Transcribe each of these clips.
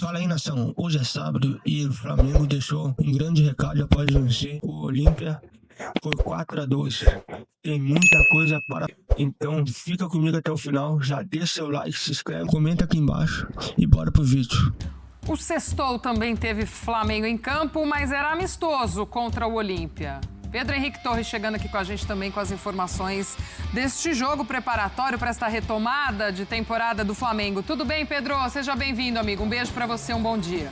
Fala aí, nação. Hoje é sábado e o Flamengo deixou um grande recado após vencer o Olímpia por 4-2. Tem muita coisa para... Então fica comigo até o final, já deixa seu like, se inscreve, comenta aqui embaixo e bora pro vídeo. O Sextou também teve Flamengo em campo, mas era amistoso contra o Olímpia. Pedro Henrique Torres chegando aqui com a gente também com as informações deste jogo preparatório para esta retomada de temporada do Flamengo. Tudo bem, Pedro? Seja bem-vindo, amigo. Um beijo para você, um bom dia.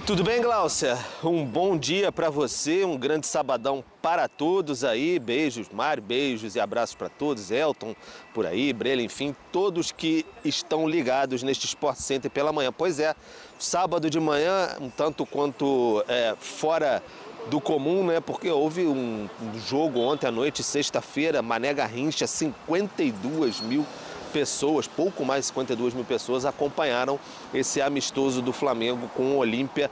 Tudo bem, Gláucia? Um bom dia para você, um grande sabadão para todos aí. Beijos, Mário, beijos e abraços para todos. Elton por aí, Brela, enfim, todos que estão ligados neste Sport Center pela manhã. Pois é, sábado de manhã, um tanto quanto fora do comum, né? Porque houve um jogo ontem à noite, sexta-feira, Mané Garrincha, 52 mil pessoas, pouco mais de 52 mil pessoas acompanharam esse amistoso do Flamengo com o Olímpia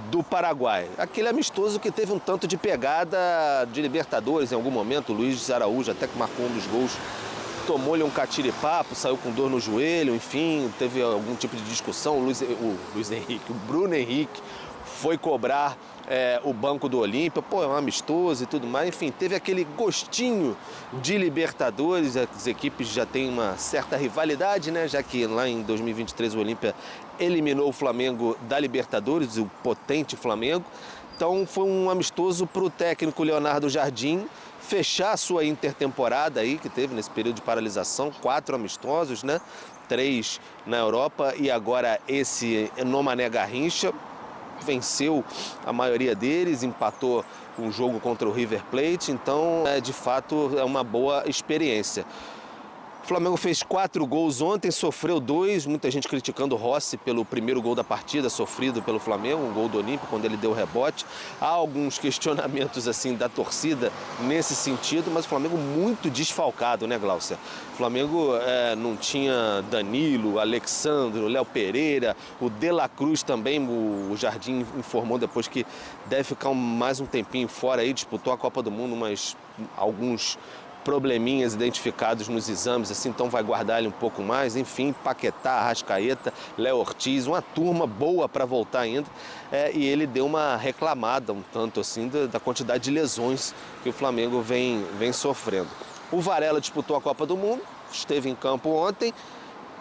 do Paraguai. Aquele amistoso que teve um tanto de pegada de Libertadores em algum momento. O Luiz Araújo, até que marcou um dos gols, tomou-lhe um catiripapo, saiu com dor no joelho, enfim, teve algum tipo de discussão. O Bruno Henrique foi cobrar o banco do Olímpia, é um amistoso e tudo mais, enfim, teve aquele gostinho de Libertadores. As equipes já têm uma certa rivalidade, né, já que lá em 2023 o Olímpia eliminou o Flamengo da Libertadores, o potente Flamengo. Então foi um amistoso para o técnico Leonardo Jardim fechar a sua intertemporada aí, que teve nesse período de paralisação, 4 amistosos, né, 3 na Europa e agora esse no Mané Garrincha. Venceu a maioria deles, empatou um jogo contra o River Plate, então de fato é uma boa experiência. O Flamengo fez 4 gols ontem, sofreu 2, muita gente criticando o Rossi pelo primeiro gol da partida, sofrido pelo Flamengo, um gol do Olímpia, quando ele deu rebote. Há alguns questionamentos assim da torcida nesse sentido, mas o Flamengo muito desfalcado, né, Gláucia? O Flamengo não tinha Danilo, Alexandro, Léo Pereira, o De La Cruz também, o Jardim informou depois que deve ficar mais um tempinho fora aí, disputou a Copa do Mundo, mas alguns probleminhas identificados nos exames, assim, então vai guardar ele um pouco mais. Enfim, Paquetá, Arrascaeta, Léo Ortiz, uma turma boa para voltar ainda. E ele deu uma reclamada um tanto assim da quantidade de lesões que o Flamengo vem sofrendo. O Varela disputou a Copa do Mundo, esteve em campo ontem.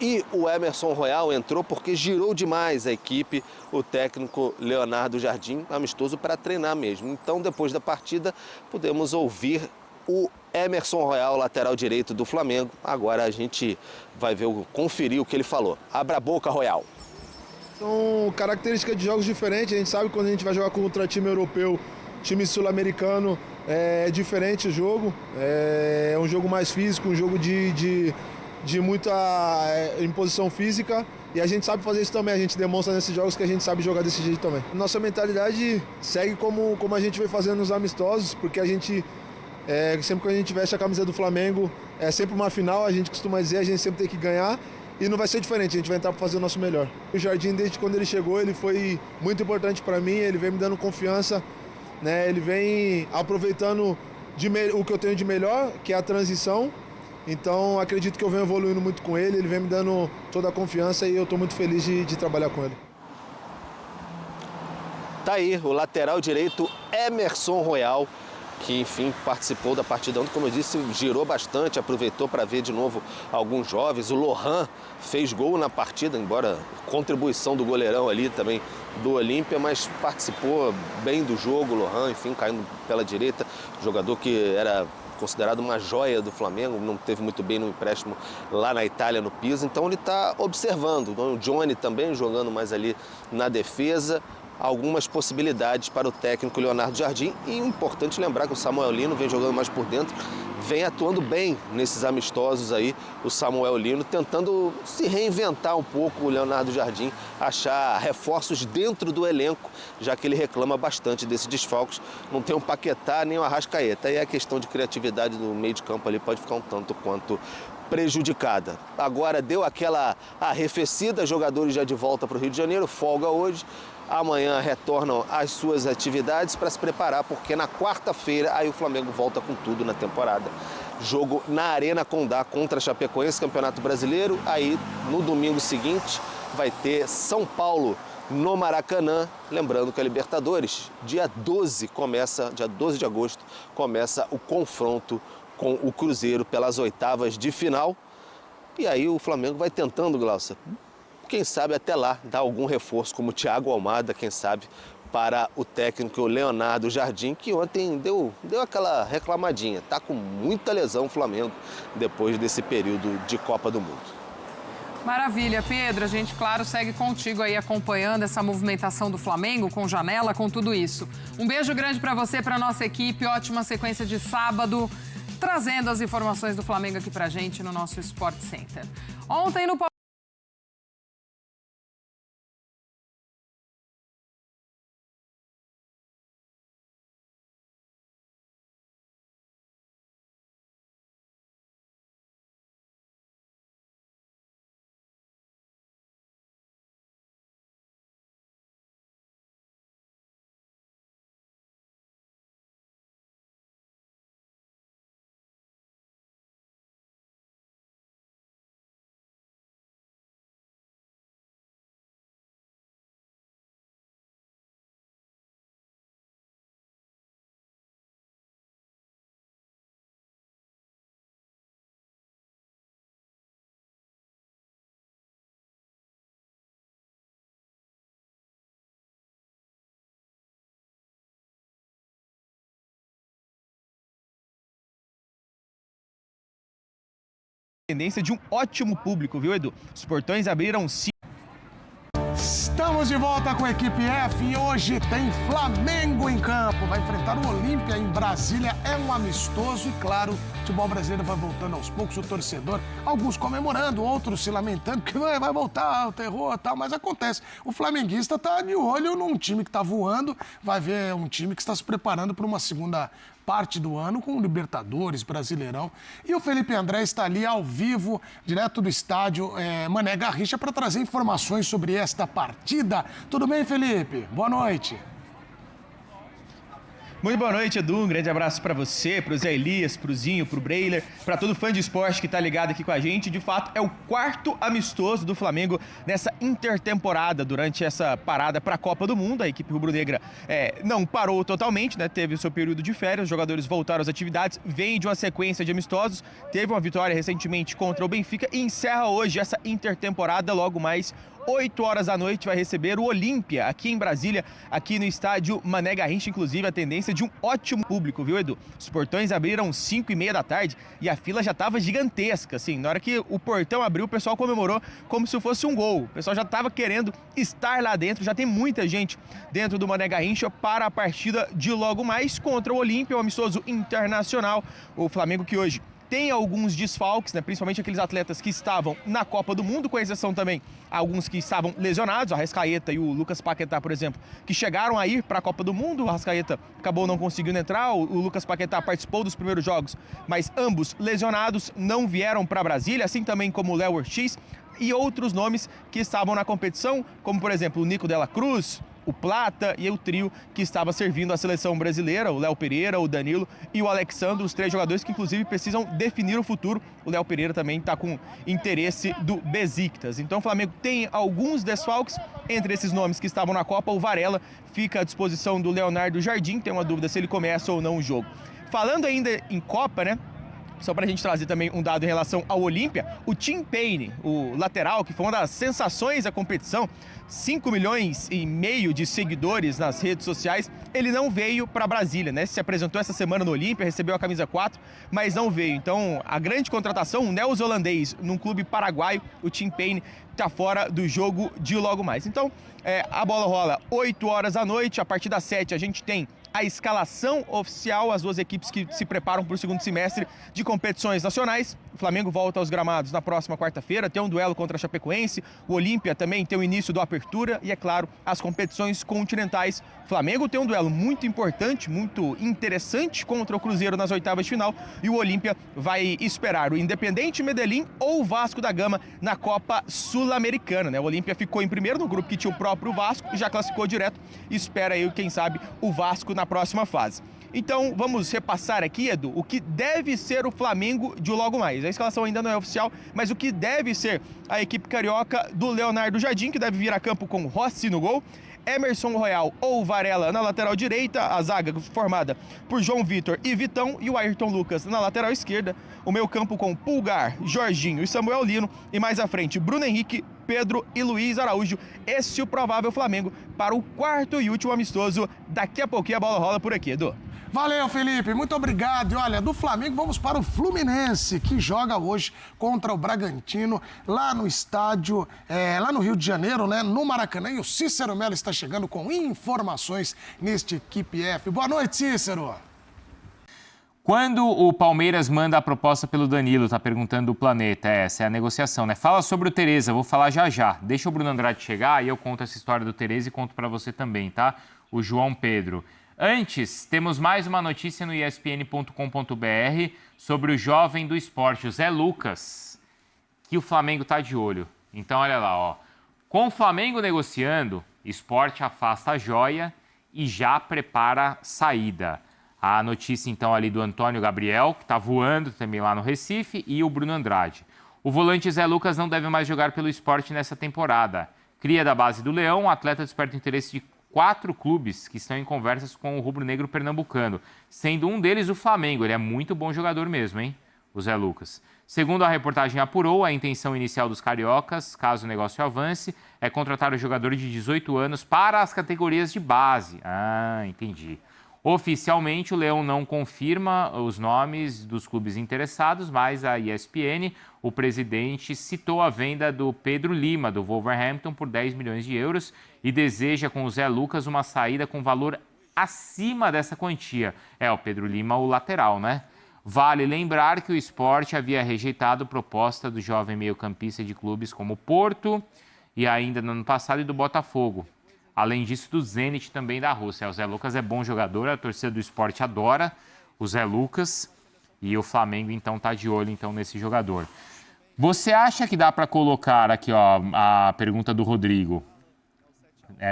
E o Emerson Royal entrou porque girou demais a equipe, o técnico Leonardo Jardim, amistoso para treinar mesmo. Então, depois da partida, podemos ouvir o Emerson Royal, lateral direito do Flamengo. Agora a gente vai conferir o que ele falou. Abra a boca, Royal. São características de jogos diferentes. A gente sabe que quando a gente vai jogar contra time europeu, time sul-americano, é diferente o jogo. É um jogo mais físico, um jogo de muita imposição física. E a gente sabe fazer isso também. A gente demonstra nesses jogos que a gente sabe jogar desse jeito também. Nossa mentalidade segue como a gente vem fazendo nos amistosos, porque a gente... sempre que a gente veste a camisa do Flamengo, é sempre uma final, a gente costuma dizer, a gente sempre tem que ganhar e não vai ser diferente, a gente vai entrar para fazer o nosso melhor. O Jardim, desde quando ele chegou, ele foi muito importante para mim, ele vem me dando confiança, né? Ele vem aproveitando o que eu tenho de melhor, que é a transição. Então acredito que eu venho evoluindo muito com ele, ele vem me dando toda a confiança e eu estou muito feliz de trabalhar com ele. Tá aí o lateral direito Emerson Royal, que, enfim, participou da partida ontem, como eu disse, girou bastante, aproveitou para ver de novo alguns jovens. O Lohan fez gol na partida, embora contribuição do goleirão ali também do Olímpia, mas participou bem do jogo, o Lohan, enfim, caindo pela direita, jogador que era considerado uma joia do Flamengo, não teve muito bem no empréstimo lá na Itália, no Pisa, então ele está observando. O Johnny também jogando mais ali na defesa. Algumas possibilidades para o técnico Leonardo Jardim. E importante lembrar que o Samuel Lino vem jogando mais por dentro, vem atuando bem nesses amistosos aí, o Samuel Lino tentando se reinventar um pouco, o Leonardo Jardim, achar reforços dentro do elenco, já que ele reclama bastante desses desfalques. Não tem um Paquetá nem um Arrascaeta, e a questão de criatividade no meio de campo ali pode ficar um tanto quanto prejudicada. Agora deu aquela arrefecida, jogadores já de volta para o Rio de Janeiro, folga hoje. Amanhã retornam às suas atividades para se preparar, porque na quarta-feira aí o Flamengo volta com tudo na temporada jogo na Arena Condá contra a Chapecoense, Campeonato Brasileiro. Aí, no domingo seguinte, vai ter São Paulo no Maracanã. Lembrando que a Libertadores, dia 12 de agosto, começa o confronto com o Cruzeiro pelas oitavas de final. E aí o Flamengo vai tentando, Glaucia, quem sabe até lá dar algum reforço, como o Thiago Almada, quem sabe, para o técnico Leonardo Jardim, que ontem deu aquela reclamadinha. Tá com muita lesão o Flamengo depois desse período de Copa do Mundo. Maravilha, Pedro. A gente, claro, segue contigo aí acompanhando essa movimentação do Flamengo, com janela, com tudo isso. Um beijo grande para você, para nossa equipe. Ótima sequência de sábado, trazendo as informações do Flamengo aqui pra gente no nosso Sport Center. Ontem no tendência de um ótimo público, viu, Edu? Os portões abriram 5. Estamos de volta com a equipe F e hoje tem Flamengo em campo. Vai enfrentar o Olímpia em Brasília. É um amistoso e, claro, o futebol brasileiro vai voltando aos poucos. O torcedor, alguns comemorando, outros se lamentando que vai voltar o terror e tal, mas acontece. O flamenguista está de olho num time que está voando, vai ver um time que está se preparando para uma segunda parte do ano com o Libertadores, Brasileirão. E o Felipe André está ali ao vivo, direto do estádio Mané Garrincha, para trazer informações sobre esta partida. Tudo bem, Felipe? Boa noite. Muito boa noite, Edu. Um grande abraço para você, para o Zé Elias, para o Zinho, para o Breiler, para todo fã de esporte que está ligado aqui com a gente. De fato, é o quarto amistoso do Flamengo nessa intertemporada, durante essa parada para a Copa do Mundo. A equipe rubro-negra não parou totalmente, né? Teve o seu período de férias, os jogadores voltaram às atividades, vem de uma sequência de amistosos, teve uma vitória recentemente contra o Benfica e encerra hoje essa intertemporada. Logo mais 8 horas da noite vai receber o Olímpia aqui em Brasília, aqui no estádio Mané Garrincha. Inclusive, a tendência de um ótimo público, viu, Edu? Os portões abriram 5h30 da tarde e a fila já estava gigantesca, assim. Na hora que o portão abriu, o pessoal comemorou como se fosse um gol. O pessoal já estava querendo estar lá dentro, já tem muita gente dentro do Mané Garrincha para a partida de logo mais contra o Olímpia, um amistoso internacional. O Flamengo que hoje tem alguns desfalques, né? Principalmente aqueles atletas que estavam na Copa do Mundo, com exceção também alguns que estavam lesionados, o Arrascaeta e o Lucas Paquetá, por exemplo, que chegaram a ir para a Copa do Mundo. O Arrascaeta acabou não conseguindo entrar, o Lucas Paquetá participou dos primeiros jogos, mas ambos lesionados não vieram para Brasília, assim também como o Léo Ortiz e outros nomes que estavam na competição, como por exemplo o Nico Dela Cruz, o Plata e o trio que estava servindo a seleção brasileira, o Léo Pereira, o Danilo e o Alexandre, os 3 jogadores que inclusive precisam definir o futuro. O Léo Pereira também está com interesse do Besiktas. Então o Flamengo tem alguns desfalques, entre esses nomes que estavam na Copa, o Varela fica à disposição do Leonardo Jardim, tem uma dúvida se ele começa ou não o jogo. Falando ainda em Copa, né? Só para a gente trazer também um dado em relação ao Olímpia, o Tim Payne, o lateral, que foi uma das sensações da competição, 5,5 milhões de seguidores nas redes sociais, ele não veio para Brasília, né? Se apresentou essa semana no Olímpia, recebeu a camisa 4, mas não veio. Então, a grande contratação, um neozelandês num clube paraguaio, o Tim Payne, está fora do jogo de logo mais. Então, a bola rola 8 horas da noite, a partir das 7 a gente tem a escalação oficial, as duas equipes que se preparam para o segundo semestre de competições nacionais. O Flamengo volta aos gramados na próxima quarta-feira, tem um duelo contra a Chapecoense, o Olímpia também tem o início do Apertura e, é claro, as competições continentais. O Flamengo tem um duelo muito importante, muito interessante contra o Cruzeiro nas oitavas de final e o Olímpia vai esperar o Independiente Medellín ou o Vasco da Gama na Copa Sul-Americana, né? O Olímpia ficou em primeiro no grupo que tinha o próprio Vasco, já classificou direto e espera aí, quem sabe, o Vasco na próxima fase. Então vamos repassar aqui, Edu, o que deve ser o Flamengo de logo mais. A escalação ainda não é oficial, mas o que deve ser a equipe carioca do Leonardo Jardim, que deve vir a campo com Rossi no gol, Emerson Royal ou Varela na lateral direita, a zaga formada por João Vitor e Vitão e o Ayrton Lucas na lateral esquerda, o meio campo com Pulgar, Jorginho e Samuel Lino e mais à frente Bruno Henrique, Pedro e Luiz Araújo. Esse é o provável Flamengo para o quarto e último amistoso. Daqui a pouquinho a bola rola por aqui, Edu. Valeu, Felipe, muito obrigado. E olha, do Flamengo vamos para o Fluminense, que joga hoje contra o Bragantino, lá no estádio, lá no Rio de Janeiro, né, no Maracanã. E o Cícero Melo está chegando com informações neste Equipe F. Boa noite, Cícero. Quando o Palmeiras manda a proposta pelo Danilo, tá perguntando o Planeta, essa é a negociação, né? Fala sobre o Tereza, vou falar já já. Deixa o Bruno Andrade chegar e eu conto essa história do Tereza e conto para você também, tá? O João Pedro. Antes, temos mais uma notícia no espn.com.br sobre o jovem do esporte, o Zé Lucas, que o Flamengo tá de olho. Então, olha lá, ó. Com o Flamengo negociando, esporte afasta a joia e já prepara saída. A notícia, então, ali do Antônio Gabriel, que está voando também lá no Recife, e o Bruno Andrade. O volante Zé Lucas não deve mais jogar pelo esporte nessa temporada. Cria da base do Leão, o atleta desperta o interesse de 4 clubes que estão em conversas com o rubro-negro pernambucano, sendo um deles o Flamengo. Ele é muito bom jogador mesmo, hein? O Zé Lucas. Segundo a reportagem apurou, a intenção inicial dos cariocas, caso o negócio avance, é contratar o jogador de 18 anos para as categorias de base. Ah, entendi. Oficialmente, o Leão não confirma os nomes dos clubes interessados, mas a ESPN, o presidente, citou a venda do Pedro Lima, do Wolverhampton, por 10 milhões de euros e deseja com o Zé Lucas uma saída com valor acima dessa quantia. É, o Pedro Lima, o lateral, né? Vale lembrar que o Sport havia rejeitado proposta do jovem meio-campista de clubes como Porto e ainda no ano passado e do Botafogo. Além disso, do Zenit também da Rússia. O Zé Lucas é bom jogador, a torcida do Sport adora o Zé Lucas e o Flamengo, então, tá de olho então, nesse jogador. Você acha que dá para colocar aqui, ó, a pergunta do Rodrigo,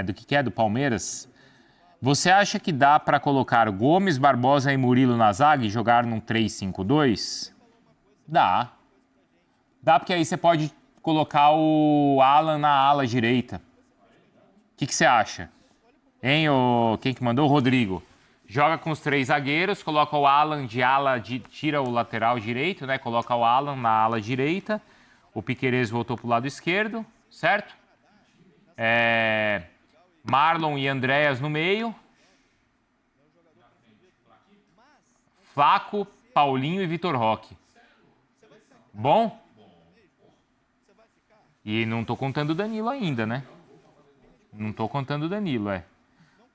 do que é? Do Palmeiras? Você acha que dá para colocar Gomes, Barbosa e Murilo na zaga e jogar num 3-5-2? Dá. Dá porque aí você pode colocar o Alan na ala direita. O que você acha? Hein, quem que mandou? O Rodrigo. Joga com os 3 zagueiros, coloca o Alan de ala, tira o lateral direito, né? Coloca o Alan na ala direita. O Piquerez voltou pro lado esquerdo, certo? Marlon e Andréas no meio. Flaco, Paulinho e Vitor Roque. Bom? E não tô contando o Danilo ainda, né? Não tô contando o Danilo,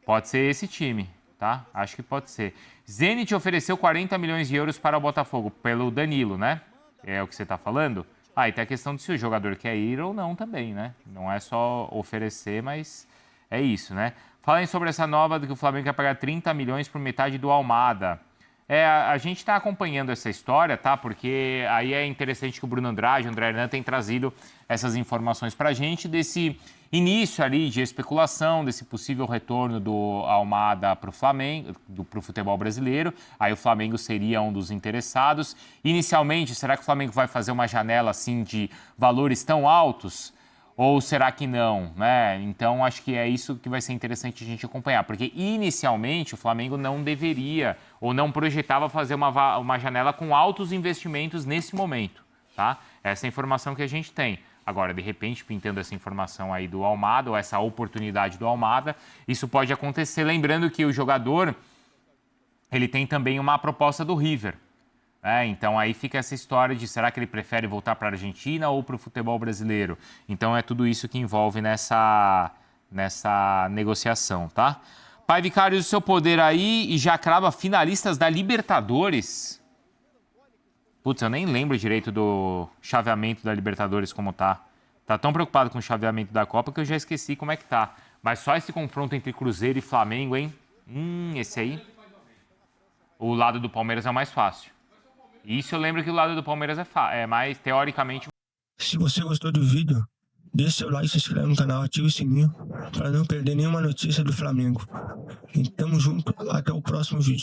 Pode ser esse time, tá? Acho que pode ser. Zenit ofereceu 40 milhões de euros para o Botafogo, pelo Danilo, né? É o que você tá falando? E tem a questão de se o jogador quer ir ou não também, né? Não é só oferecer, mas é isso, né? Falem sobre essa nova do que o Flamengo quer pagar 30 milhões por metade do Almada. A gente está acompanhando essa história, tá? Porque aí é interessante que o Bruno Andrade, o André Hernan, tem trazido essas informações para a gente desse início ali de especulação, desse possível retorno do Almada para o Flamengo, para o futebol brasileiro. Aí o Flamengo seria um dos interessados. Inicialmente, será que o Flamengo vai fazer uma janela assim de valores tão altos? Ou será que não, né? Então, acho que é isso que vai ser interessante a gente acompanhar. Porque, inicialmente, o Flamengo não deveria ou não projetava fazer uma janela com altos investimentos nesse momento, tá? Essa é a informação que a gente tem. Agora, de repente, pintando essa informação aí do Almada, ou essa oportunidade do Almada, isso pode acontecer. Lembrando que o jogador, ele tem também uma proposta do River. Então aí fica essa história de será que ele prefere voltar para a Argentina ou para o futebol brasileiro? Então é tudo isso que envolve nessa negociação, tá? Pai Vicário, o seu poder aí e já crava finalistas da Libertadores. Putz, eu nem lembro direito do chaveamento da Libertadores como tá. Tá tão preocupado com o chaveamento da Copa que eu já esqueci como é que tá. Mas só esse confronto entre Cruzeiro e Flamengo, hein? Esse aí. O lado do Palmeiras é o mais fácil. Isso eu lembro que o lado do Palmeiras é mais, teoricamente... Se você gostou do vídeo, deixe seu like, se inscreve no canal, ative o sininho para não perder nenhuma notícia do Flamengo. E tamo junto, até o próximo vídeo.